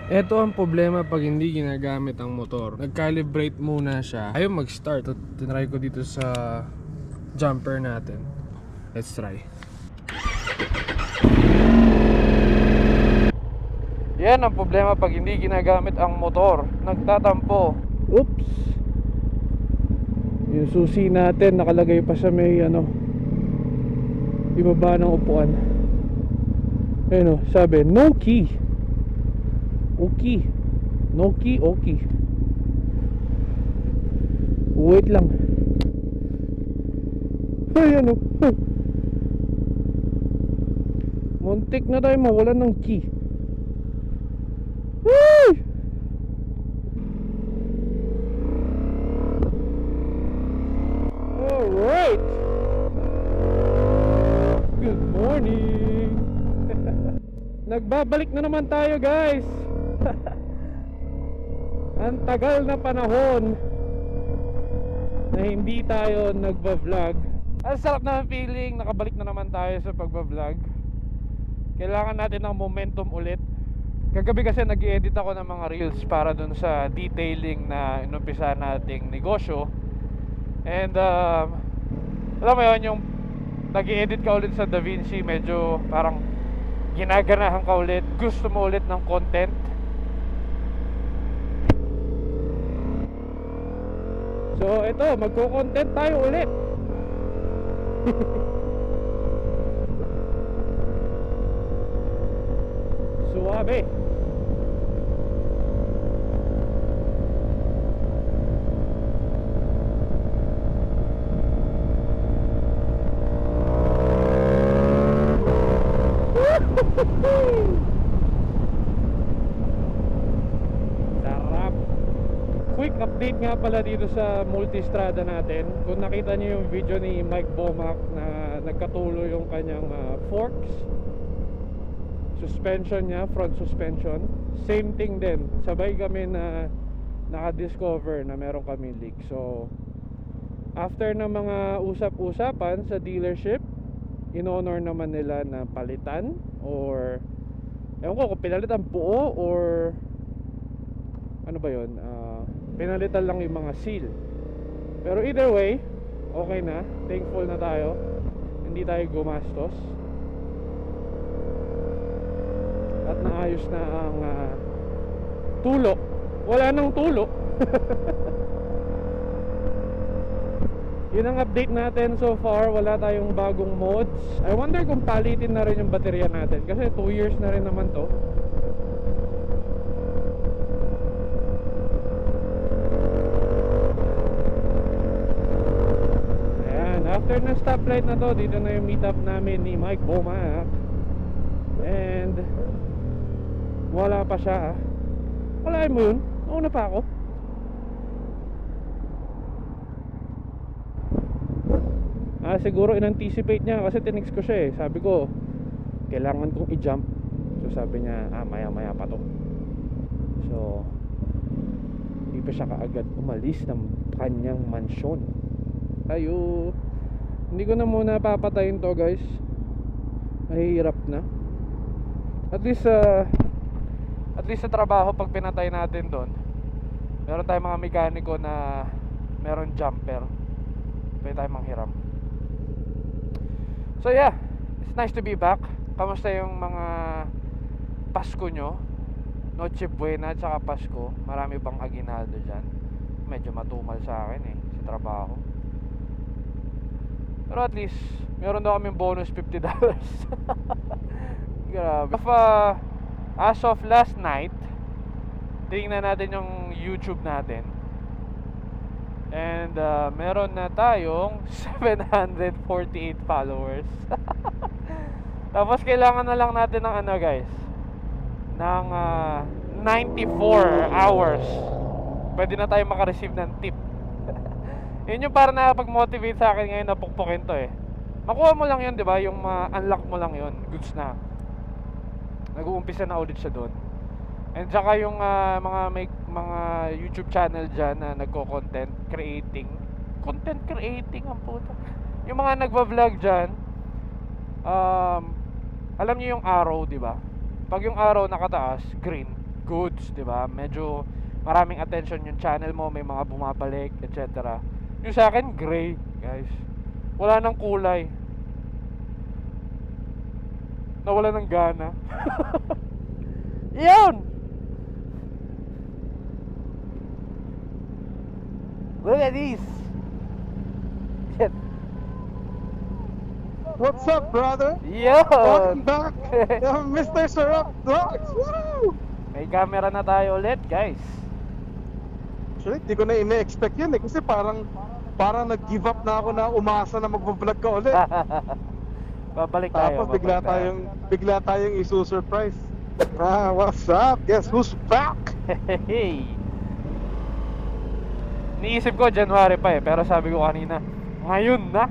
Ito ang problema pag hindi ginagamit ang motor. Nag-calibrate muna siya. Ayaw mag-start. Tinry ko dito sa jumper natin. Let's try. Yan ang problema pag hindi ginagamit ang motor. Nagtatampo. Oops. Yung susi natin nakalagay pa sa may ibaba ng upuan. Ayun sabi no key. Okay. No key, okay. Wait lang. Ay muntik na tayo mawalan ng key. Woo! Alright. Good morning. Nagbabalik na naman tayo, guys. Ang tagal na panahon na hindi tayo nagba-vlog. Ang sarap na feeling, nakabalik na naman tayo sa pagba-vlog. Kailangan natin ng momentum ulit. Kagabi kasi nag-i-edit ako ng mga reels para dun sa detailing na inumpisa nating negosyo. And alam mo yun, yung nag-i-edit ka ulit sa DaVinci, medyo parang ginaganahan ka ulit, gusto mo ulit ng content. So ito, magko-content tayo ulit. Suwabe. Sarap. Quick update nga pala dito sa multistrada natin. Kung nakita niyo yung video ni Mike Bomac na nagkatuloy yung kanyang forks, suspension niya, front suspension, same thing din. Sabay kami na naka-discover na meron kami leak. So after ng mga usap-usapan sa dealership, in-honor naman nila na palitan, or ewan ko kung pinalitan buo or ano ba yun, pinalitan lang yung mga seal. Pero either way, okay na, thankful na tayo, hindi tayo gumastos at naayos na ang tulo. Wala nang tulo. Yun ang update natin so far. Wala tayong bagong mods. I wonder kung palitin na rin yung baterya natin, kasi 2 years na rin naman to. Ayan, after ng stoplight na to, dito na yung meetup namin ni Mike Bomac. And wala pa siya. Wala mo yun, nauna pa ako. Siguro in-anticipate niya kasi tinext ko siya eh. Sabi ko, kailangan kong i-jump. So sabi niya, maya-maya pa to. So hindi pa siya kaagad umalis ng kanyang mansyon. Tayo. Hindi ko na muna papatayin to, guys. Mahirap na. At least sa trabaho, pag pinatay natin doon, meron tayong mga mekaniko na meron jumper, pwede tayong manghiram. So yeah, it's nice to be back. Kamusta yung mga Pasko nyo? Noche Buena tsaka Pasko. Marami bang aginaldo dyan? Medyo matumal sa akin sa trabaho. Pero at least meron daw kaming bonus $50. Grabe. As of last night, tingnan natin yung YouTube natin. And meron na tayong 748 followers. Tapos kailangan na lang natin ng guys, ng 94 hours. Pwede na tayo makareceive ng tip. Yun yung para nakapag-motivate sa akin ngayon na pukpukin to Makuha mo lang yun, di ba? Yung unlock mo lang yun, goods na. Nag-uumpisa na ulit siya doon. And saka yung mga YouTube channel dyan na nagko-content creating ang puta. Yung mga nagva-vlog dyan, alam niyo yung arrow, di ba? Pag yung arrow nakataas, green, goods, di ba? Medyo maraming attention yung channel mo, may mga bumabalik, etc. Yung sa akin, gray, guys. Wala nang kulay. Nawala ng gana. Yun! Look at this! Shit. What's up, brother? Yun! Welcome back, Mr. Syrup Vlogs. Woo! May camera na tayo ulit, guys. Actually, di ko na ina-expect yan eh. Kasi parang nag-give up na ako na umasa na mag-vlog ka ulit. Babalik tayo. Tapos bigla tayong isu-surprise. What's up? Guess who's back? Hey! Niisip ko January pa eh, pero sabi ko kanina, ngayon na.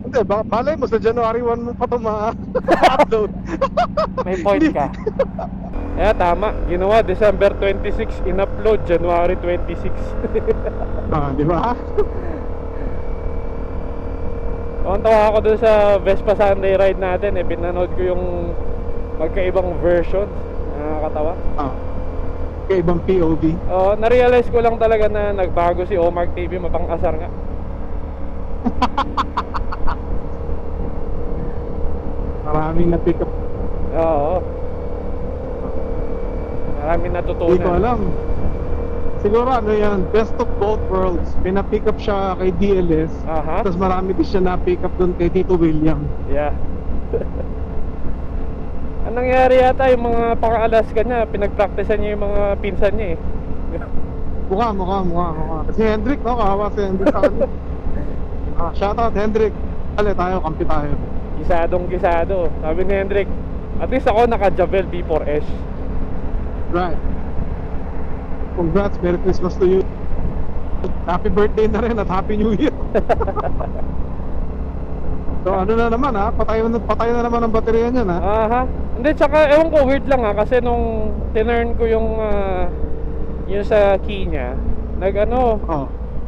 Hindi, malay mo sa January 1 mo pa ito ma-upload. May point ka. Kaya tama, ginawa December 26, in-upload January 26. Di ba? Tawa ako dun sa Vespa Sunday ride natin eh, pinanood ko yung magkaibang version. Nakakatawa. Ibang POV. Na-realize ko lang talaga na nagbago si Omar TV, mapang-asar nga. Maraming na-pick up. Oo. Maraming natutunan. Hindi ko alam. Siguro ano yan, best of both worlds. Pina-pick up siya kay DLS. Aha. Tapos marami din siya na-pick up doon kay Tito William. Yeah. Anong nangyari yata yung mga pang-Alaska niya, pinag-practicean niya yung mga pinsan niya eh. Mukha. Si Hendrik, no? Kahawa si Hendrik sa kanya. Shoutout Hendrik. Tayo, kampi tayo. Gisadong-gisado. Sabi ni Hendrik, at least ako naka-Javel B4S. Right. Congrats, Merry Christmas to you. Happy birthday na rin at Happy New Year. So ano na naman patay na naman ang baterya niyan Aha. Hindi, tsaka ewan ko, weird lang kasi nung tinurn ko yung sa key niya,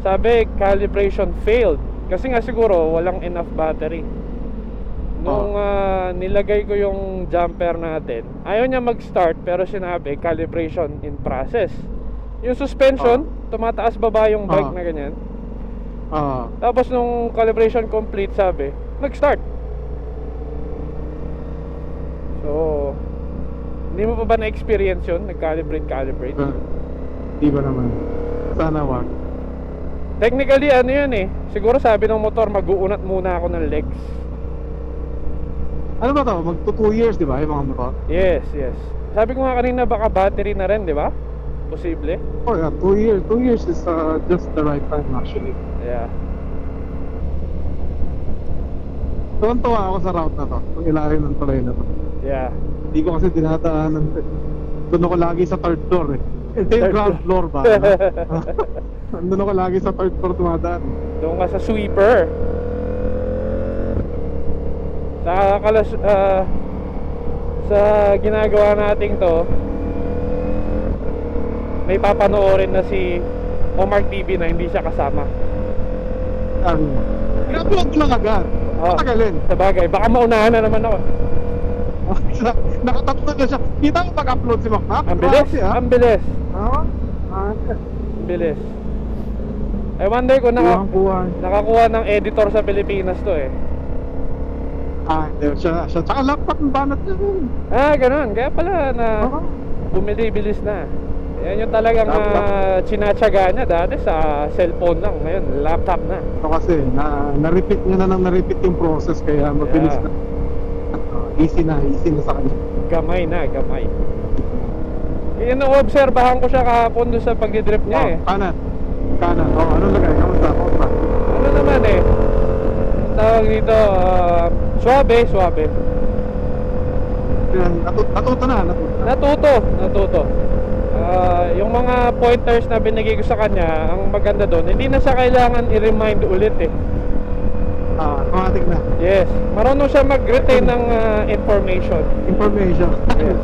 sabi calibration failed. Kasi nga siguro walang enough battery. Nung nilagay ko yung jumper natin, ayaw niya mag-start pero sinabi calibration in process. Yung suspension, tumataas baba yung bike na ganyan. Tapos nung calibration complete, sabi, nag-start. So, hindi mo pa ba na-experience yun? Nag-calibrate? Di ba naman? Sana wag. Technically, ano yun eh. Siguro sabi ng motor, mag-uunat muna ako ng legs. Ano ba to? Magto 2 years, di ba? Yung mga motor? Yes. Sabi ko nga kanina, baka battery na rin, di ba? Posible. Oh yeah, 2 years. 2 years is just the right time actually. Yeah. Tuwan-tuwa ako sa route na to. Kung ilalim ng tulay na to. Yeah. Hindi ko kasi dinadaanan. Doon ako lagi sa third floor eh. Ito yung ground floor ba? Doon ako lagi sa third floor tumadaan. Doon ka sa sweeper. Sa ginagawa nating to, may papanoorin na si Omar TV na hindi siya kasama. I-upload ko lang agad. Tagalin. Sa bagay, baka maunahan na naman ako. Nakatatlo na siya. Kita mo pag-upload si Mac? Ang bilis. Ang bilis. Ang bilis. I wonder kung nakakuha ng editor sa Pilipinas to eh. Hindi siya. Tsaka laptop ng banat niya. Ganun. Kaya pala na bumili-bilis na. Yan yung talagang chinatsaga niya dati sa cellphone lang. Ngayon, laptop na. Ito kasi, na-repeat niya na yung process kaya mabilis na. Easy na sa kanya. Gamay. Ino-obserbahan ko siya kahapon doon sa pag-drip niya eh. Kanan. Ano lagay? Kamusta? Ano naman eh. Tawag dito, suabe. Natuto. Yung mga pointers na binigay ko sa kanya, ang maganda doon, hindi na siya kailangan i-remind ulit eh. Automatic na. Yes, marunong siya mag-retain ng information. Yes.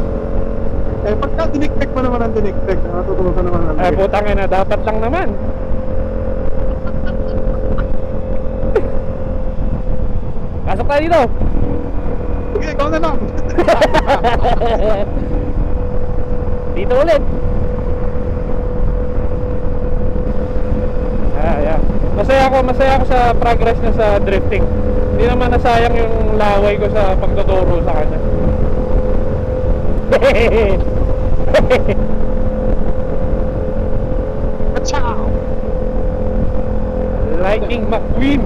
Pagka diniktek mo naman ang diniktek, natutuwa ka naman ang Putang ina, dapat lang naman. Pasok tayo dito. Sige, ikaw na lang. Dito ulit. Yeah. Masaya ako sa progress niya sa drifting. Hindi naman nasayang yung laway ko sa pagtuturo sa kanya. Ciao! Lightning McQueen.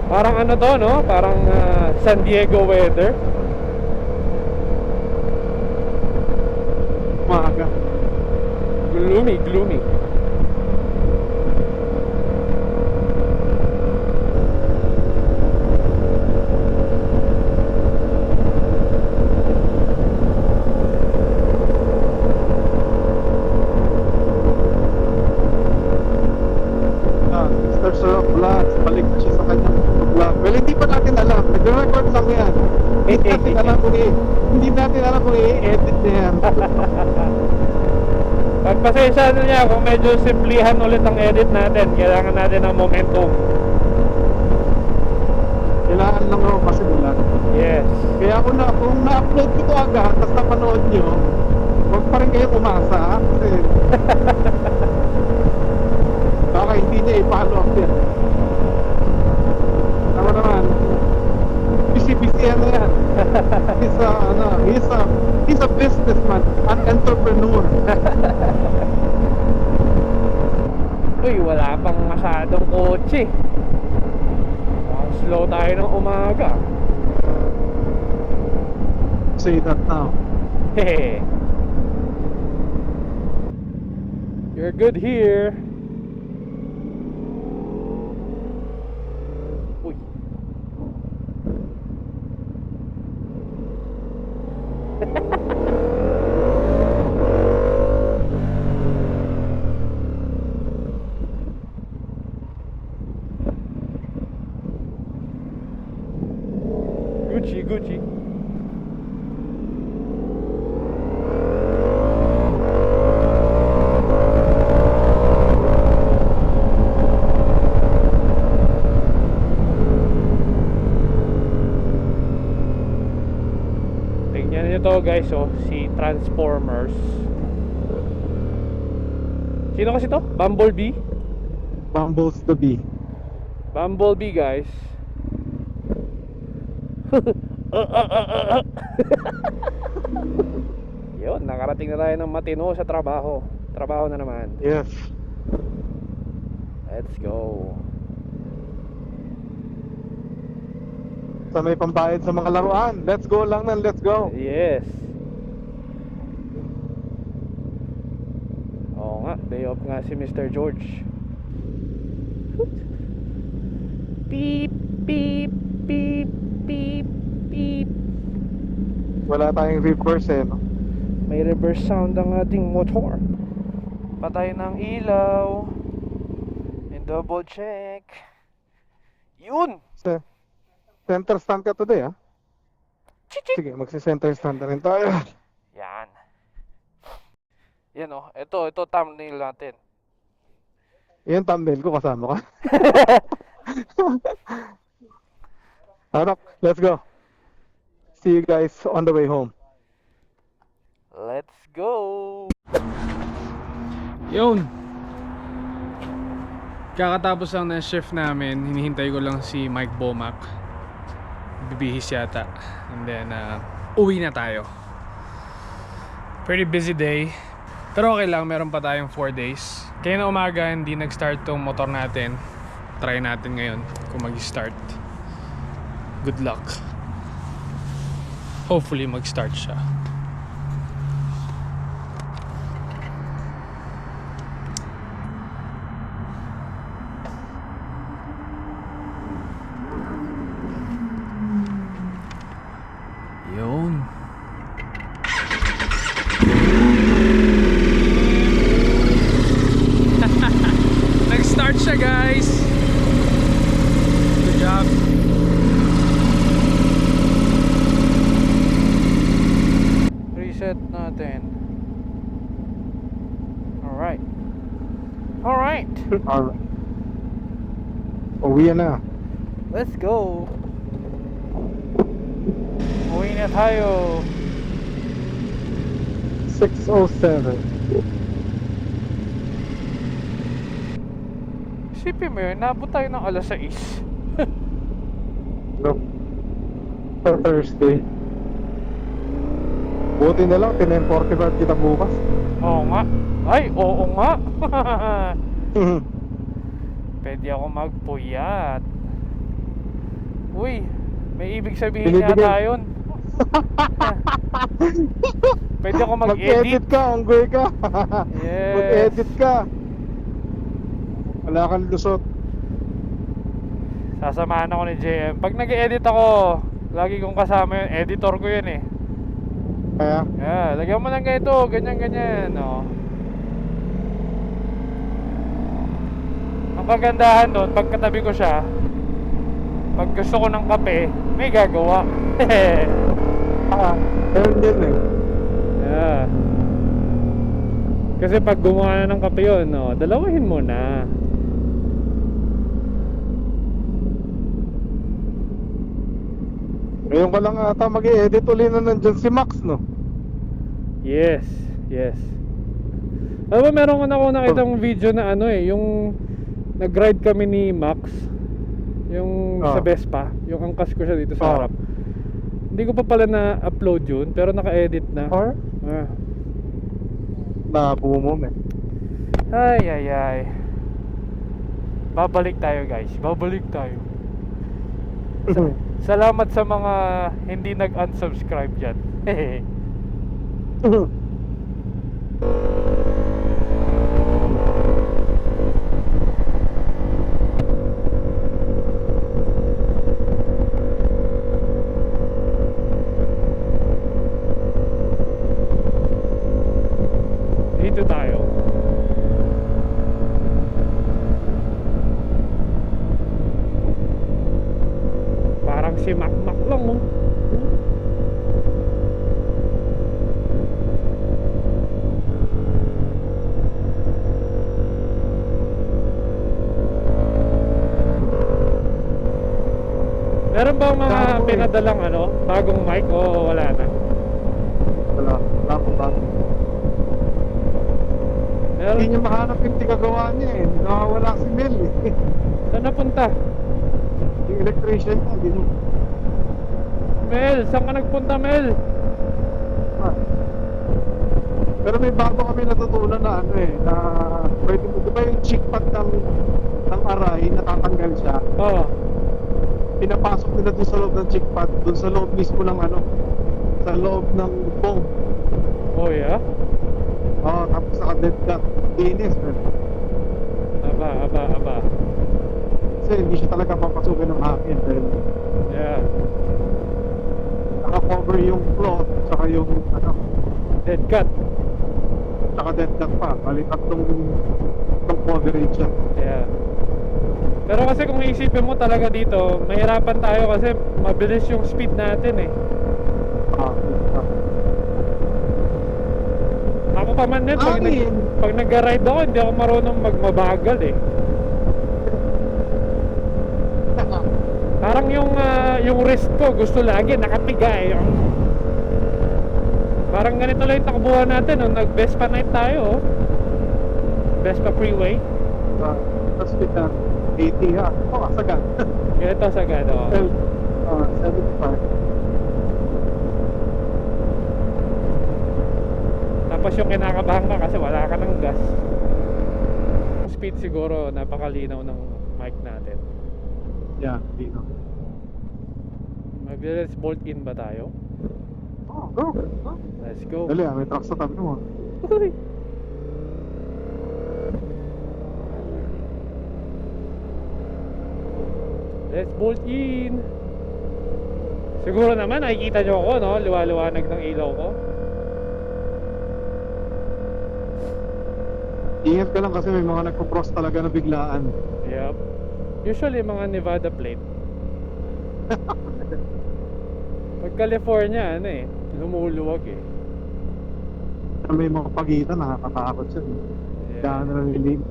Parang ano to, no? Parang San Diego weather. Umaga. Gloomy. Mr. Sir of Vlogs, balik na siya sa kanyang vlog. Well, hindi pa natin alam. Nag-record lang yan. Hindi natin alam kung i-edit na yan. Pagpasensya na niya kung medyo simplihan ulit ang edit natin. Kailangan natin ng momentum. Kailangan lang ako pasimulan. Yes. Kaya kung na-upload ko ito agad, tapos napanood nyo, huwag pa rin kayo umasa. Kasi baka hindi niya i-follow up yan. Tama naman. Busy ano yan. He's a businessman, an entrepreneur. Uy, wala pang masyadong kotse. Slow tayo ng umaga. Say that now. Hehe. You're good here. Uy. Gucci. Tingnan niyo to guys, oh, si Transformers. Sino kasi to? Bumblebee? Bumbles the bee. Bumblebee guys. Yun, nakarating na tayo ng matino sa trabaho. Trabaho na naman. Yes. Let's go. Sa may pambayad sa mga laruan. Let's go lang nan, let's go. Yes. Oo nga, day off nga si Mr. George. Beep, beep, beep, beep, beep. Wala tayong reverse no? May reverse sound ang ating motor. Patay ng ilaw. And double check. Yun! Center stand ka today, Chichik! Sige, magsi-center stand na rin tayo. Yan. Yan oh, ito thumbnail natin. Yan thumbnail ko, kasama ka. Anak, let's go. See you guys on the way home. Let's go! Yun! Kakatapos lang ng shift namin, hinihintay ko lang si Mike Bomac. Bibihis yata. And then, uwi na tayo. Pretty busy day. Pero okay lang, meron pa tayong 4 days. Kaya na umaga, hindi nag-start tong motor natin. Try natin ngayon kung mag-start. Good luck. Hopefully mag-start siya. Yun. Nag-start siya guys. Good job. Reset natin. Alright. Alright. Alright. Uwi na. Let's go. na tayo. 6:07. Isipin mo yun, nabot tayo ng alas 6. No. Sa Thursday. Buti na lang, 10:45 kita bukas. Oo nga. Ay, oo nga. Pwede ako magpuyat. Uy, may ibig sabihin Binibigyan. yata yun. Pwede ako mag-edit. Mag-edit ka, unggoy ka. Yes. Mag-edit ka. Wala kang lusot. Sasamahan ako ni JM. Pag nag-edit ako, lagi kong kasama yun. Editor ko yun eh. Kaya, Lagyan mo lang ganito, ganyan-ganyan. Oh. Ang kagandahan doon, pagkatabi ko siya, pag gusto ko ng kape, may gagawa. meron yun eh. Yeah. Kasi pag gumawa na ng kape yun, no, dalawahin mo na. Ngayon ka lang ata mag-i-edit uli na nandyan si Max, no? Yes, yes. Alam mo, meron ako nakitang video na ano eh, yung nag-ride kami ni Max, yung sa Vespa, yung angkas ko siya dito sa harap. Hindi ko pa pala na-upload yun, pero naka-edit na. Or? Nabumom eh. Ay. Babalik tayo guys, babalik tayo. Salamat sa mga hindi nag-unsubscribe dyan. Dito tayo. Parang si Makmak lang oh. Meron bang mga Tama, eh. pinadalang ano, bagong mic o wala na? Wala po ba? Meron? Hindi niya mahanap yung tigagawa niya eh. Nakawala si Mel eh. Saan napunta? Yung electrician niya, hindi niya. Mel, saan ka nagpunta Mel? Ah. Pero may bago kami natutunan na ano eh, na pwede mo, di ba yung chick pad ng aray, natatanggal siya. Oo. Pinapasok nila doon sa loob ng chick pad, doon sa loob mismo ng ano, sa loob ng foam. Oh yeah? Tapos naka-dead cut. Dinis, man. Aba. Kasi hindi siya talaga papasukin ng akin dahil Yeah. naka-cover yung cloth, saka yung ano, Dead cut. saka dead cut pa. Bali tatlong coverage siya. Yeah. Pero kasi kung isipin mo talaga dito, mahirapan tayo kasi mabilis yung speed natin eh. Ah, Ako pa man din, pag nag-ride ako, hindi ako marunong magmabagal eh. Parang yung wrist ko, gusto lagi nakapiga eh. Parang ganito lang yung takbuhan natin, no? Nag-Vespa night tayo, oh. Vespa freeway. Tapos kita 80 ha. Sagad. Ganito sagad, oh. 75. Tapos yung kinakabahan ka kasi wala ka ng gas. Speed siguro, napakalinaw ng mic natin. Yeah, dito. Mag-let's bolt in ba tayo? Go. Let's go. Dali may truck sa tabi mo. Uy. Let's bolt in. Siguro naman nakikita nyo ako, no? Liwa-liwanag ng ilaw ko. Ingat ka lang kasi may mga nagpo-cross talaga na biglaan. Yep. Usually mga Nevada plate. Pag California, ano eh, lumuluwag eh. May mga pagitan, nakakatakot siya. Yeah. Kaya na nalilig.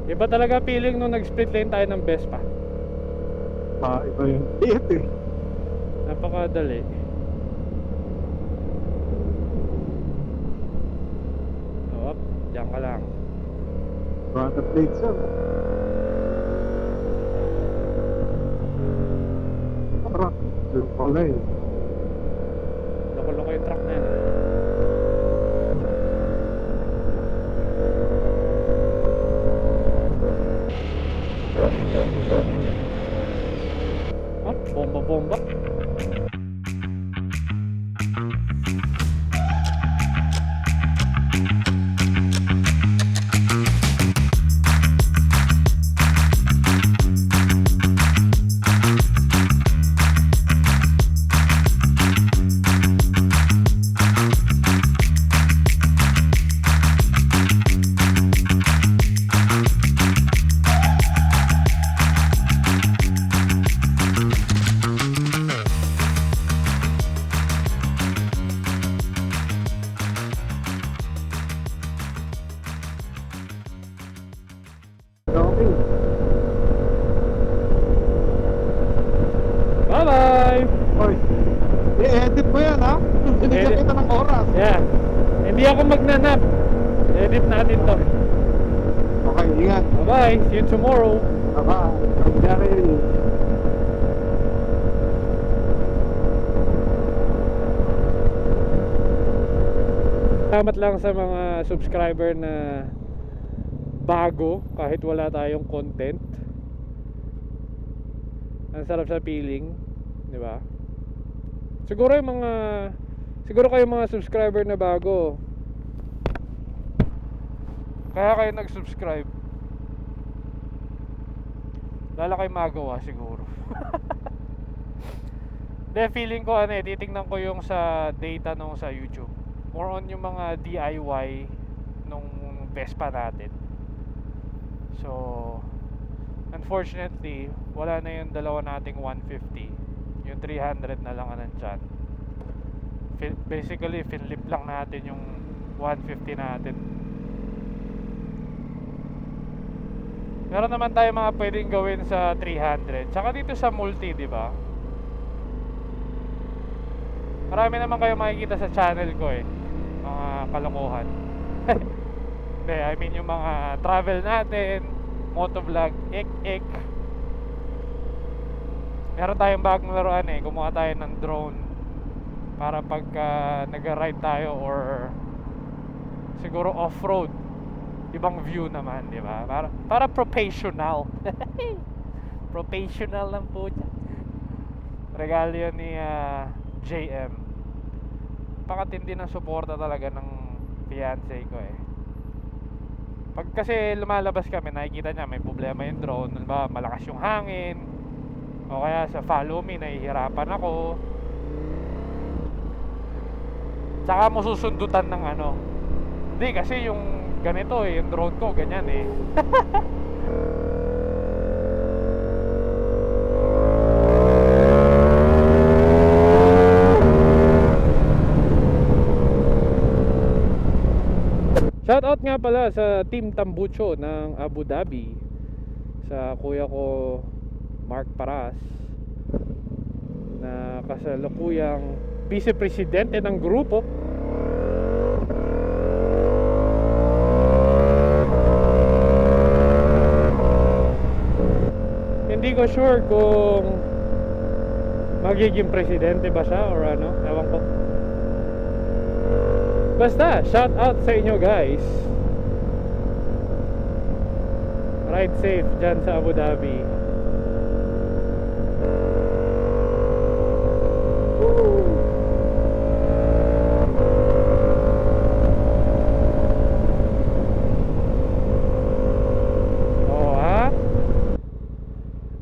Iba talaga feeling nung nag-split lane tayo ng Vespa. Iba yun. Liit eh. Napakadali. Hop, diyan ka lang. Brother plates yan. Truck. Doon pala eh. Loko-loko yung truck na yan. Ah, bomba-bomba. Okay. Bye-bye! Oy. I-edit mo yan ha? Binigyan Edit. kita ng oras. Yeah. Hindi ako magnanap. Edit natin to. Okay, ingat. Bye-bye. See you tomorrow. Aba, nangyari yun. Salamat lang sa mga subscriber na bago kahit wala tayong content. Ang sarap sa feeling, di ba? Siguro kayo mga subscriber na bago. Kaya kayo nag-subscribe. Lala kayo magawa siguro. De, feeling ko titingnan ko yung sa data nung sa YouTube. More on yung mga DIY nung Vespa natin. So, unfortunately, wala na yung dalawa nating 150. Yung 300 na lang nandyan. Basically, finlip lang natin yung 150 natin. Meron naman tayo mga pwedeng gawin sa 300. Tsaka dito sa multi, di ba? Marami naman kayo makikita sa channel ko eh. Mga kalokohan. Hindi, I mean yung mga travel natin, motovlog, ek. Meron tayong bagong laruan eh. Kumuha tayo ng drone para pagka nag-ride tayo or siguro off-road, ibang view naman, di ba? Para professional. Professional lang po dyan. Regalo yun ni JM. Pakatindi ng suporta talaga ng fiancé ko eh. Pag kasi lumalabas kami, nakikita niya may problema yung drone, diba? Malakas yung hangin, o kaya sa follow me nahihirapan ako. Tsaka mo susundutan ng ano. Hindi kasi yung ganito eh, yung drone ko ganyan eh. Shoutout nga pala sa Team Tambucho ng Abu Dhabi, sa kuya ko Mark Paras, na kasalukuyang vice-presidente ng grupo. Hindi ko sure kung magiging presidente ba siya or ano, ewan ko. Basta, shout out sa inyo guys. Ride safe dyan sa Abu Dhabi. Oh ha?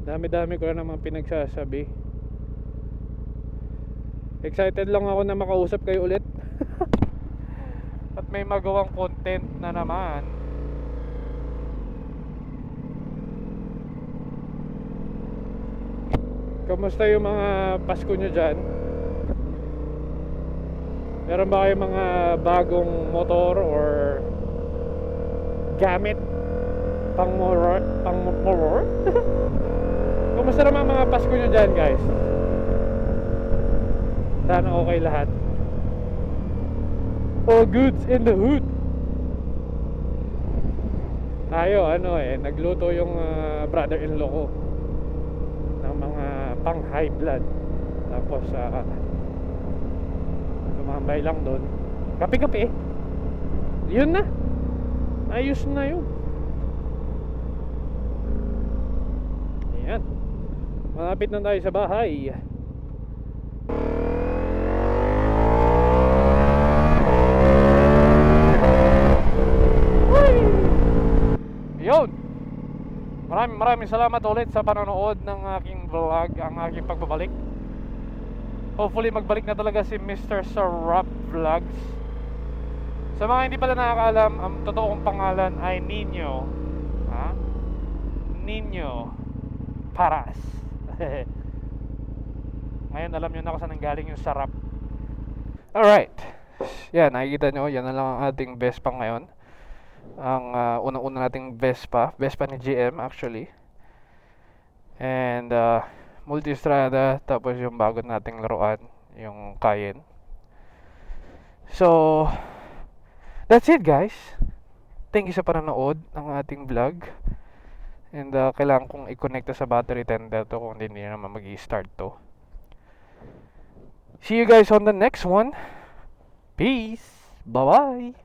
Dami-dami ko na naman pinagsasabi. Excited lang ako na makausap kayo ulit. At may magawang content na naman. Kamusta yung mga Pasko nyo dyan? Meron ba kayong mga bagong motor or gamit pang motor? Kamusta naman mga Pasko nyo dyan guys? Sana okay lahat. All goods in the hood. Tayo nagluto yung brother-in-law ko ng mga pang high blood. Tapos tumambay lang doon. Kape-kape. Yun na. Ayos na yun. Ayan. Malapit na tayo sa bahay. Yun. Maraming salamat ulit sa panonood ng aking vlog, ang aking pagbabalik. Hopefully magbalik na talaga si Mr. Sarap Vlogs. Sa mga hindi pala nakakaalam, ang totoo kong pangalan ay Nino. Nino Paras. Ngayon alam nyo na kung saan nanggaling yung sarap. Alright. Yan, nakikita nyo, yan na lang ang ating Vespa ngayon. Ang unang-una nating Vespa ni GM actually. And Multistrada, tapos yung bago nating laruan, yung Cayenne. So that's it guys. Thank you sa panonood ng ating vlog. And kailangan kong i-connect sa battery tender to, kung hindi naman mag-i-start to. See you guys on the next one. Peace. Bye-bye.